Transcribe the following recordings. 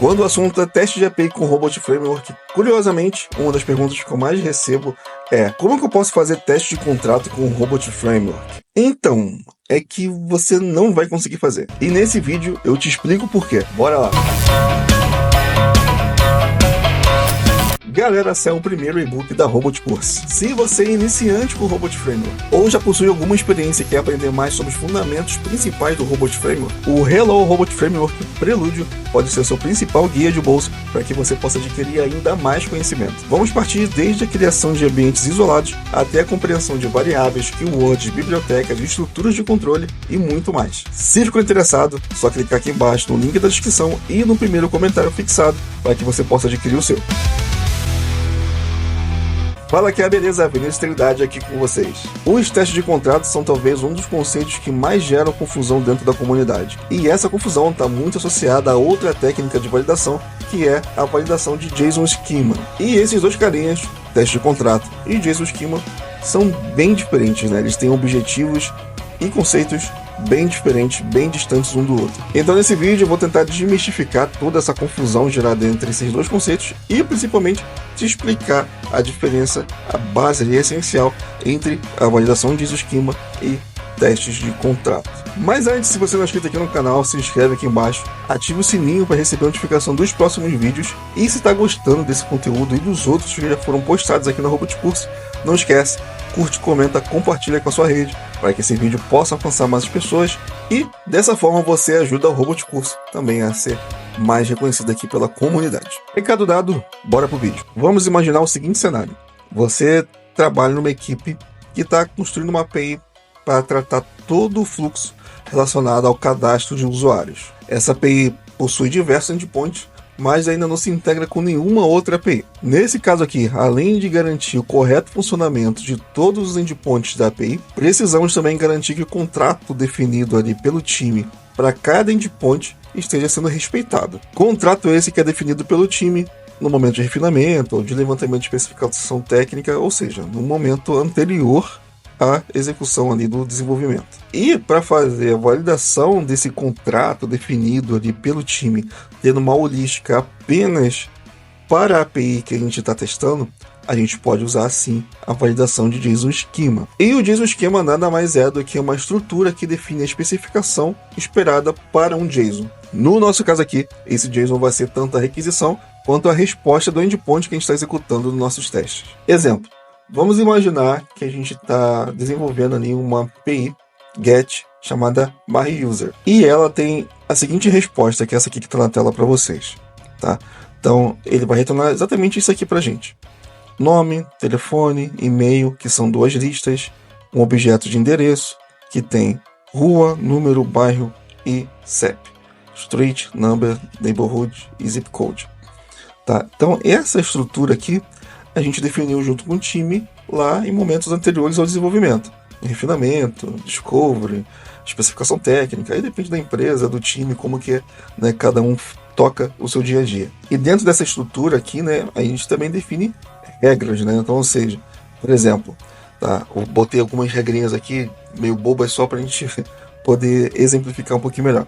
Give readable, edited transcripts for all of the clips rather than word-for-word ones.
Quando o assunto é teste de API com Robot Framework, curiosamente, uma das perguntas que eu mais recebo é: como que eu posso fazer teste de contrato com o Robot Framework? Então, é que você não vai conseguir fazer. E nesse vídeo eu te explico por quê. Bora lá! Galera, esse é o primeiro e-book da Robot Course. Se você é iniciante com o Robot Framework ou já possui alguma experiência e quer aprender mais sobre os fundamentos principais do Robot Framework, o Hello Robot Framework Prelúdio pode ser seu principal guia de bolso para que você possa adquirir ainda mais conhecimento. Vamos partir desde a criação de ambientes isolados até a compreensão de variáveis, keywords, bibliotecas, estruturas de controle e muito mais. Se ficou interessado, só clicar aqui embaixo no link da descrição e no primeiro comentário fixado para que você possa adquirir o seu. Fala que é a beleza, Vinícius Trindade aqui com vocês. Os testes de contrato são talvez um dos conceitos que mais geram confusão dentro da comunidade. E essa confusão está muito associada a outra técnica de validação, que é a validação de JSON Schema. E esses dois carinhas, teste de contrato e JSON Schema, são bem diferentes, né? Eles têm objetivos e conceitos bem diferentes, bem distantes um do outro. Então nesse vídeo eu vou tentar desmistificar toda essa confusão gerada entre esses dois conceitos e principalmente te explicar a diferença, a base e essencial entre a validação de JSON e testes de contrato. Mas antes, se você não é inscrito aqui no canal, se inscreve aqui embaixo, ative o sininho para receber a notificação dos próximos vídeos e se está gostando desse conteúdo e dos outros que já foram postados aqui na Robot Course, não esquece, curte, comenta, compartilha com a sua rede para que esse vídeo possa alcançar mais pessoas e dessa forma você ajuda o Robot Course também a ser mais reconhecido aqui pela comunidade. Recado dado, bora pro vídeo. Vamos imaginar o seguinte cenário: você trabalha numa equipe que está construindo uma API para tratar todo o fluxo relacionado ao cadastro de usuários. Essa API possui diversos endpoints, mas ainda não se integra com nenhuma outra API. Nesse caso aqui, além de garantir o correto funcionamento de todos os endpoints da API, precisamos também garantir que o contrato definido ali pelo time para cada endpoint esteja sendo respeitado. Contrato esse que é definido pelo time no momento de refinamento ou de levantamento de especificação técnica, ou seja, no momento anterior à execução ali do desenvolvimento. E para fazer a validação desse contrato definido ali pelo time, tendo uma holística apenas para a API que a gente está testando, a gente pode usar sim a validação de JSON Schema. E o JSON Schema nada mais é do que uma estrutura que define a especificação esperada para um JSON. No nosso caso aqui, esse JSON vai ser tanto a requisição quanto a resposta do endpoint que a gente está executando nos nossos testes. Exemplo: vamos imaginar que a gente está desenvolvendo ali uma API GET chamada /user. E ela tem a seguinte resposta, que é essa aqui que está na tela para vocês. Tá? Então, ele vai retornar exatamente isso aqui para a gente. Nome, telefone, e-mail, que são duas listas. Um objeto de endereço, que tem rua, número, bairro e CEP. Street, number, neighborhood e zip code. Tá? Então, essa estrutura aqui a gente definiu junto com o time lá em momentos anteriores ao desenvolvimento. Refinamento, discovery, especificação técnica, aí depende da empresa, do time, como que, né, cada um toca o seu dia a dia. E dentro dessa estrutura aqui, né, a gente também define regras, né? Então, ou seja, por exemplo, tá, eu botei algumas regrinhas aqui, meio bobas só para a gente poder exemplificar um pouquinho melhor.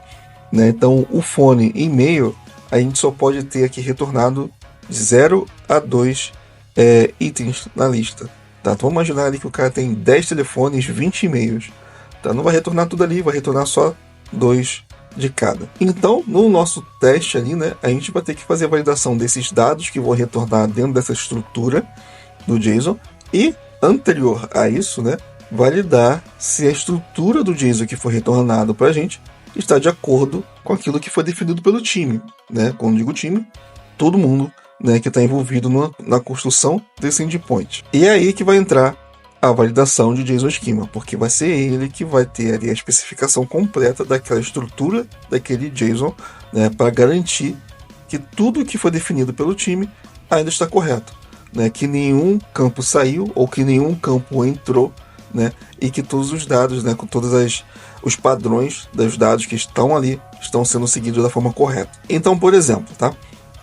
Né? Então, o fone e e-mail, a gente só pode ter aqui retornado de 0 a 2 itens na lista. Tá? Então, vamos imaginar ali que o cara tem 10 telefones, 20 e-mails. Tá? Não vai retornar tudo ali, vai retornar só 2 de cada. Então, no nosso teste ali, né, a gente vai ter que fazer a validação desses dados que vão retornar dentro dessa estrutura do JSON e, anterior a isso, né, validar se a estrutura do JSON que foi retornado para a gente está de acordo com aquilo que foi definido pelo time. Né? Quando digo time, todo mundo, né, que está envolvido na construção desse endpoint. E é aí que vai entrar a validação de JSON Schema, porque vai ser ele que vai ter ali a especificação completa daquela estrutura, daquele JSON, né, para garantir que tudo que foi definido pelo time ainda está correto, né, que nenhum campo saiu ou que nenhum campo entrou, né, e que todos os dados, né, com todos os padrões dos dados que estão ali estão sendo seguidos da forma correta. Então, por exemplo, tá?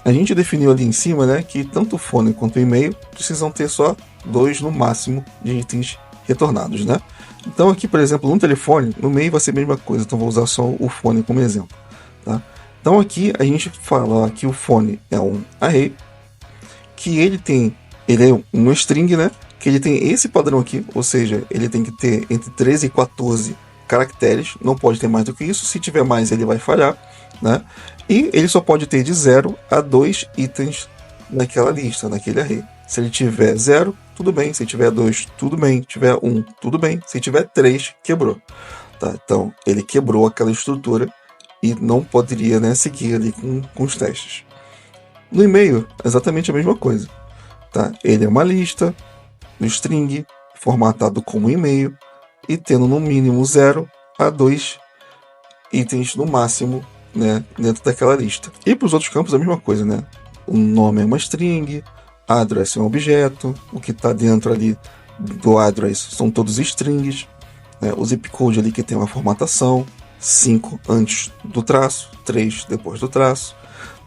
A gente definiu ali em cima, né, que tanto o fone quanto o e-mail precisam ter só 2 no máximo de itens retornados, né? Então aqui, por exemplo, no telefone, no meio vai ser a mesma coisa, então vou usar só o fone como exemplo, tá? Então aqui a gente fala que o phone é um array, que ele é um string, né? Que ele tem esse padrão aqui, ou seja, ele tem que ter entre 13 e 14 caracteres, não pode ter mais do que isso, se tiver mais ele vai falhar, né? E ele só pode ter de 0 a 2 itens naquela lista, naquele array. Se ele tiver 0, tudo bem, se tiver 2, tudo bem, se tiver 1, tudo bem, se tiver 3, quebrou. Tá? Então, ele quebrou aquela estrutura e não poderia, né, seguir ali com os testes. No e-mail, exatamente a mesma coisa. Tá? Ele é uma lista, no string, formatado como e-mail, e tendo no mínimo 0 a 2 itens no máximo, né, dentro daquela lista. E para os outros campos a mesma coisa, né? O nome é uma string, address é um objeto, o que está dentro ali do address são todos strings, né? O zip code ali que tem uma formatação, 5 antes do traço, 3 depois do traço.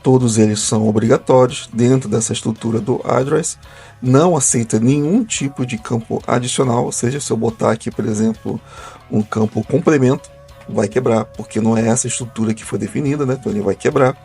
Todos eles são obrigatórios dentro dessa estrutura do address. Não aceita nenhum tipo de campo adicional, ou seja, se eu botar aqui, por exemplo, um campo complemento, vai quebrar, porque não é essa estrutura que foi definida, né? Então ele vai quebrar,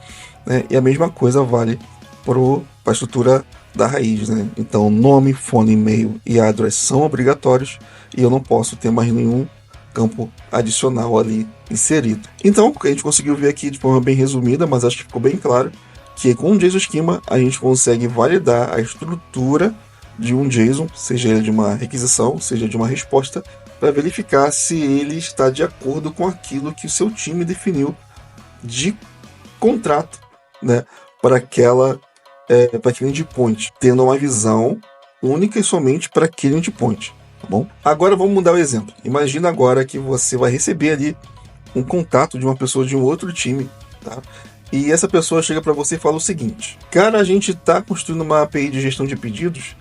né? E a mesma coisa vale para a estrutura da raiz, né? Então nome, phone, e-mail e address são obrigatórios e eu não posso ter mais nenhum campo adicional ali inserido. Então, a gente conseguiu ver aqui de forma bem resumida, mas acho que ficou bem claro que com o JSON Schema a gente consegue validar a estrutura de um JSON, seja ele de uma requisição, seja de uma resposta, para verificar se ele está de acordo com aquilo que o seu time definiu de contrato, né, para aquele endpoint, tendo uma visão única e somente para aquele endpoint. Tá bom? Agora vamos mudar o exemplo. Imagina agora que você vai receber ali um contato de uma pessoa de um outro time, tá? E essa pessoa chega para você e fala o seguinte: cara, a gente está construindo uma API de gestão de pedidos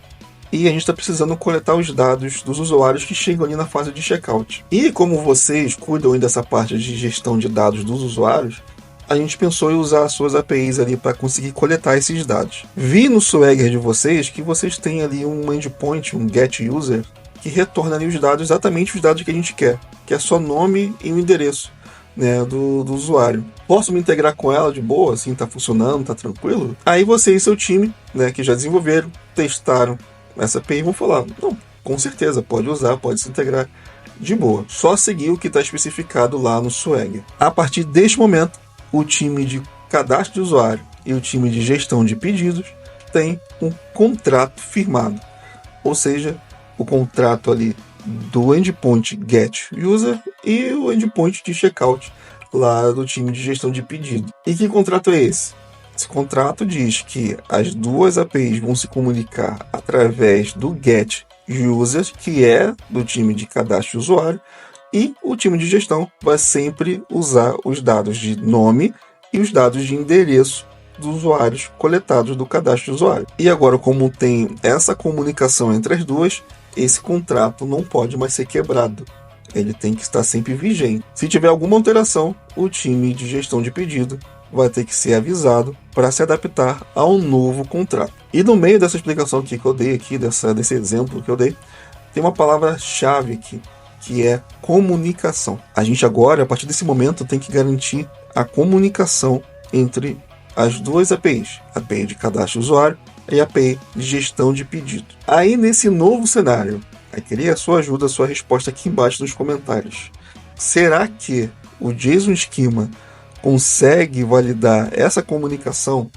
e a gente está precisando coletar os dados dos usuários que chegam ali na fase de checkout. E como vocês cuidam aí dessa parte de gestão de dados dos usuários, a gente pensou em usar as suas APIs ali para conseguir coletar esses dados. Vi no Swagger de vocês que vocês têm ali um endpoint, um get user, que retorna ali os dados, exatamente os dados que a gente quer, que é só nome e o endereço, né, do usuário. Posso me integrar com ela de boa, assim, tá funcionando, tá tranquilo? Aí você e seu time, né, que já desenvolveram, testaram essa API, vão falar, não, com certeza, pode usar, pode se integrar de boa. Só seguir o que está especificado lá no Swagger. A partir deste momento, o time de cadastro de usuário e o time de gestão de pedidos tem um contrato firmado. Ou seja, o contrato ali do endpoint get user e o endpoint de checkout lá do time de gestão de pedido. E que contrato é esse? Esse contrato diz que as duas APIs vão se comunicar através do get user, que é do time de cadastro de usuário, e o time de gestão vai sempre usar os dados de nome e os dados de endereço dos usuários coletados do cadastro de usuário. E agora, como tem essa comunicação entre as duas, esse contrato não pode mais ser quebrado. Ele tem que estar sempre vigente. Se tiver alguma alteração, o time de gestão de pedido vai ter que ser avisado para se adaptar ao novo contrato. E no meio dessa explicação aqui que eu dei, aqui, desse exemplo que eu dei, tem uma palavra-chave aqui, que é comunicação. A gente agora, a partir desse momento, tem que garantir a comunicação entre as duas APIs, a API de cadastro de usuário e a API de gestão de pedido. Aí, nesse novo cenário, eu queria a sua ajuda, a sua resposta aqui embaixo nos comentários. Será que o JSON Schema consegue validar essa comunicação?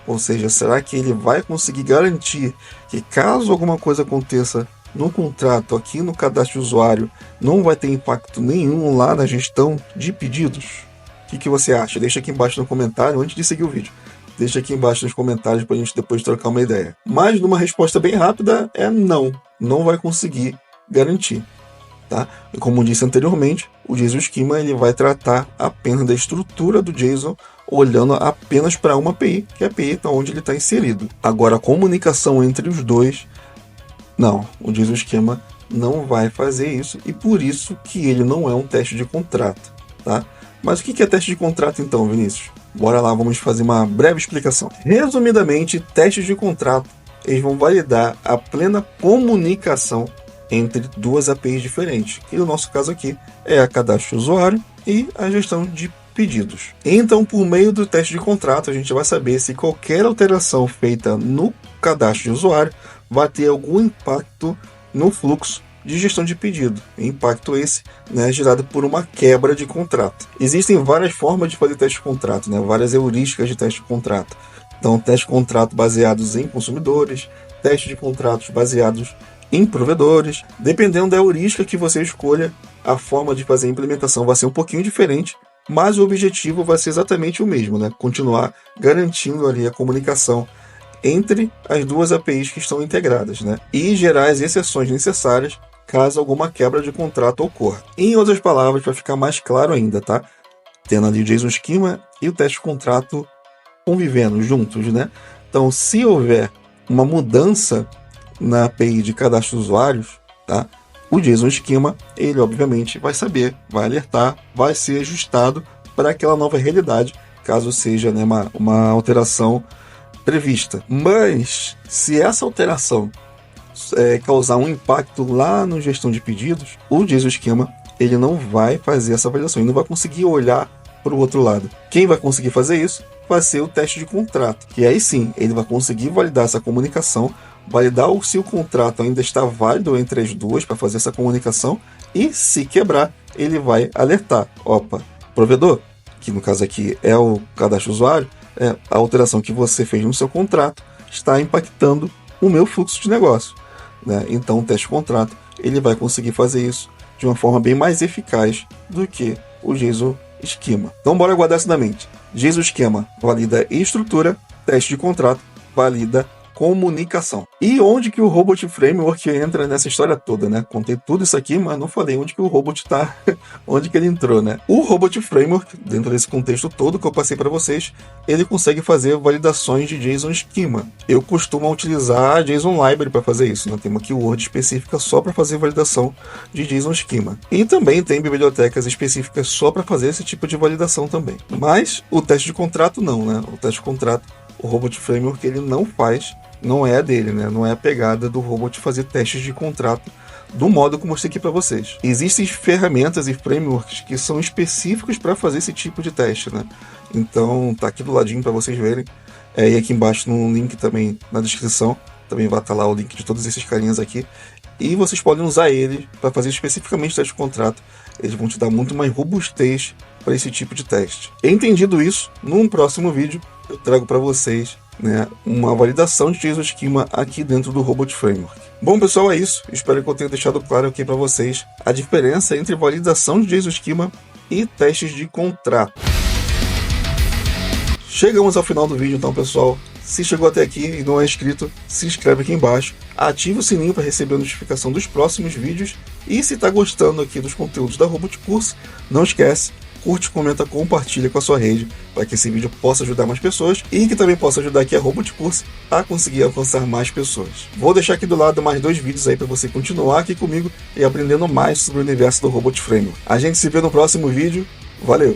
Ou seja, será que ele vai conseguir garantir que caso alguma coisa aconteça no contrato, aqui no cadastro de usuário, não vai ter impacto nenhum lá na gestão de pedidos? O que você acha? Deixa aqui embaixo no comentário antes de seguir o vídeo. Deixa aqui embaixo nos comentários para a gente depois trocar uma ideia. Mas numa resposta bem rápida é não. Não vai conseguir garantir. Tá? E como disse anteriormente, o JSON Schema ele vai tratar apenas da estrutura do JSON, olhando apenas para uma API, que é a API onde ele está inserido. Agora, a comunicação entre os dois, não. O JSON Schema não vai fazer isso, e por isso que ele não é um teste de contrato. Tá? Mas o que é teste de contrato então, Vinícius? Bora lá, vamos fazer uma breve explicação. Resumidamente, testes de contrato, eles vão validar a plena comunicação entre duas APIs diferentes, que no nosso caso aqui é a cadastro de usuário e a gestão de pedidos. Então, por meio do teste de contrato, a gente vai saber se qualquer alteração feita no cadastro de usuário vai ter algum impacto no fluxo de gestão de pedido. Impacto esse, né, gerado por uma quebra de contrato. Existem várias formas de fazer teste de contrato, né, várias heurísticas de teste de contrato. Então, teste de contrato baseados em consumidores, teste de contratos baseados em provedores. Dependendo da heurística que você escolha, a forma de fazer a implementação vai ser um pouquinho diferente, mas o objetivo vai ser exatamente o mesmo, né? Continuar garantindo ali a comunicação entre as duas APIs que estão integradas, né? E gerar as exceções necessárias caso alguma quebra de contrato ocorra. Em outras palavras, para ficar mais claro ainda, tá? Tendo ali o JSON Schema e o teste de contrato convivendo juntos, né? Então, se houver uma mudança na API de cadastro de usuários, tá? O JSON Schema, ele obviamente vai saber, vai alertar, vai ser ajustado para aquela nova realidade, caso seja, né, uma alteração prevista. Mas, se essa alteração causar um impacto lá no gestão de pedidos, o JSON Schema ele não vai fazer essa validação, ele não vai conseguir olhar para o outro lado. Quem vai conseguir fazer isso vai ser o teste de contrato, que aí sim ele vai conseguir validar essa comunicação, validar se o contrato ainda está válido entre as duas para fazer essa comunicação, e se quebrar, ele vai alertar: opa, provedor, que no caso aqui é o cadastro usuário, a alteração que você fez no seu contrato está impactando o meu fluxo de negócio, né? Então o teste de contrato ele vai conseguir fazer isso de uma forma bem mais eficaz do que o JSON Schema. Então bora guardar isso na mente. JSON Schema valida estrutura, teste de contrato valida comunicação. E onde que o Robot Framework entra nessa história toda, né? Contei tudo isso aqui, mas não falei onde que o Robot tá, onde que ele entrou, né? O Robot Framework, dentro desse contexto todo que eu passei para vocês, ele consegue fazer validações de JSON Schema. Eu costumo utilizar a JSON Library para fazer isso, né? Tem uma keyword específica só para fazer validação de JSON Schema. E também tem bibliotecas específicas só para fazer esse tipo de validação também. Mas o teste de contrato não, né? O teste de contrato, o Robot Framework ele não faz, não é a dele, né? Não é a pegada do robot fazer testes de contrato do modo como eu mostrei aqui para vocês. Existem ferramentas e frameworks que são específicos para fazer esse tipo de teste, né? Então tá aqui do ladinho para vocês verem, e aqui embaixo no link também na descrição também vai estar lá o link de todos esses carinhas aqui, e vocês podem usar ele para fazer especificamente teste de contrato. Eles vão te dar muito mais robustez para esse tipo de teste. Entendido isso, num próximo vídeo eu trago para vocês, né, uma validação de JSON Schema aqui dentro do Robot Framework. Bom, pessoal, é isso. Espero que eu tenha deixado claro aqui para vocês a diferença entre validação de JSON Schema e testes de contrato. Chegamos ao final do vídeo, então, pessoal. Se chegou até aqui e não é inscrito, se inscreve aqui embaixo, ativa o sininho para receber a notificação dos próximos vídeos, e se está gostando aqui dos conteúdos da Robot Course, não esquece, curte, comenta, compartilha com a sua rede, para que esse vídeo possa ajudar mais pessoas e que também possa ajudar aqui a Robot Course a conseguir alcançar mais pessoas. Vou deixar aqui do lado mais 2 vídeos aí para você continuar aqui comigo e aprendendo mais sobre o universo do Robot Framework. A gente se vê no próximo vídeo. Valeu!